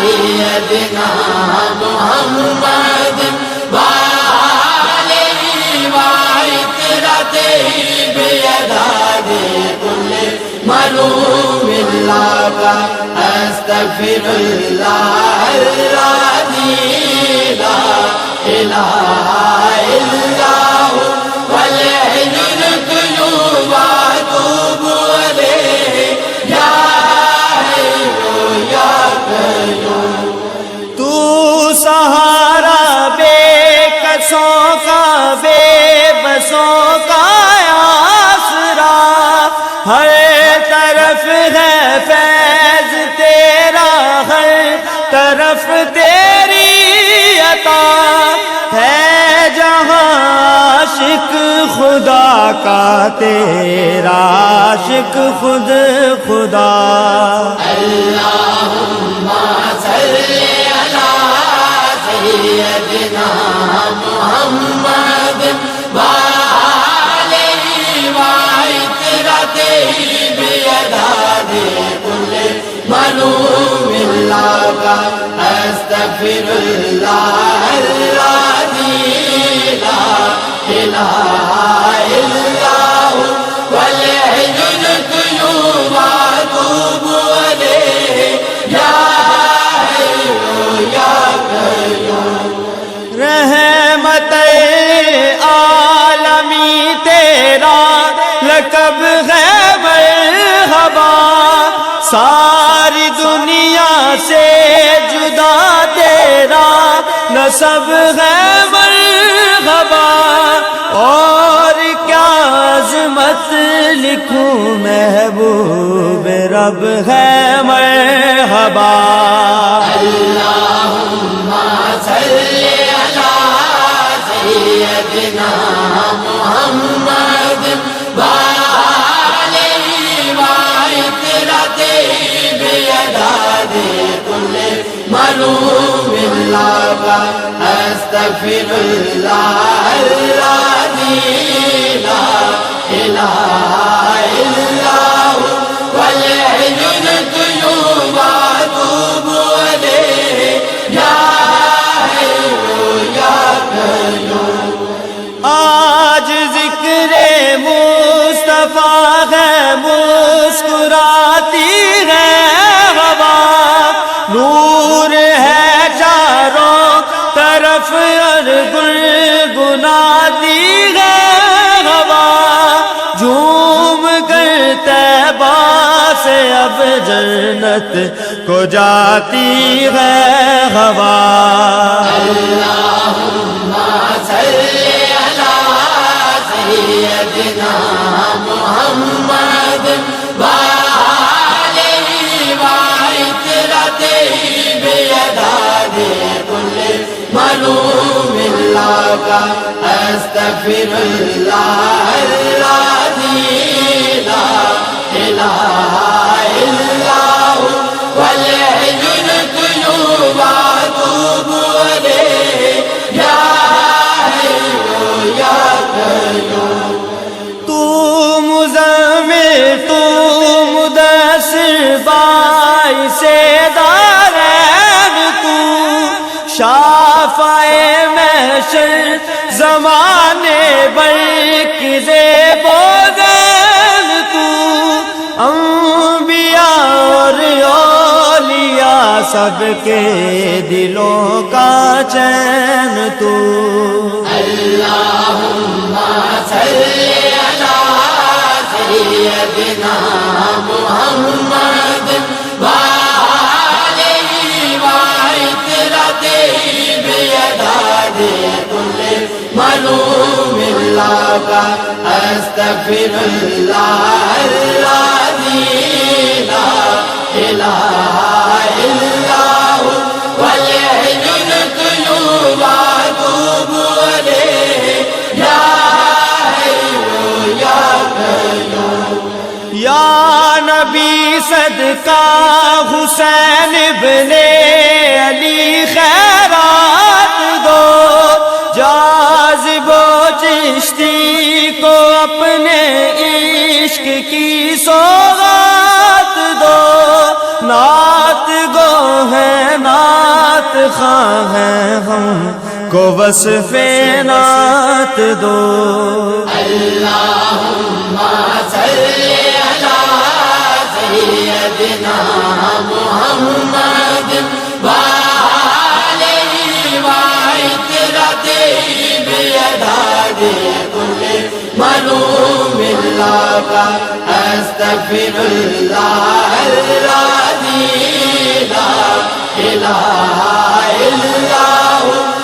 سیدنا محمد وآلہ وعطرتہ بیداد کل معلوم اللہ کا استغفر اللہ العظیم لا الہ الا ہو والحی القیوم واتوب الیہ یا حی یا قیوم۔ تو سہارا بے کسوں کا بے بسوں کا آسرا، ہر طرف ہے فیض تیرا، ہر طرف تیری عطا ہے، جہاں عاشق خدا کا تیرا عاشق خود خدا۔ اللہم صلی علی سیدنا محمد وآلہ وعطرتہ بیداد کل معلوم اللہ کا استغفر اللہ العظیم لا الہ الا ہو والحی القیوم واتوب الیہ یا حی یا قیوم۔ رحمت عالمی تیرا لقب ہے مرحبا، ساری دنیا سے جدا تیرا نسب ہے مرحبا، اور کیا عظمت لکھوں محبوب رب ہے مرحبا۔ اللہم صلی علی سیدنا محمد وآلہ وعطرتہ بیداد کل معلوم اللہ کا استغفر اللہ العظیم لا الہ الا ہو والحی القیوم واتوب الیہ یا حی یا قیوم۔ آج ذکر مصطفیٰ ہے، مسکراتی ہے ہوا، نور ہے چاروں طرف اور گنگناتی ہے ہوا، جھوم کر طیبہ سے اب جنت کو جاتی ہے ہوا۔ اللہم صلی علی سیدنا محمد وآلہ وعطرتہ بیداد کل معلوم اللہ کا استغفر اللہ العظیم لا الہ الا ہو والحی القیوم واتوب الیہ یا حی یا قیوم۔ تو مزمل تو مدثر باعث دارین، تو شافع محشر زمانے برق زیب و زین، تو انبیاء اور اولیاء سب کے دلوں کا چین، تو اللہم صلی علی سیدنا محمد وآلہ وعطرتہ بیداد کل معلوم اللہ کا استغفر اللہ العظیم لا الہ الا ہو والحی القیوم واتوب الیہ یا حی یا قیوم۔ یا نبی صدقہ حسین ابن علی خیرات دو، جاذب و چشتی کو اپنے عشق کی سوغات دو، نعت گو ہے خواہ ہیں ہم کو وصف نعت دو اللہم صلی علی سیدنا محمد وآلہ وعطرتہ بعدد کل معلوم اللہ استغفر اللہ الذی لا الہ الا ہو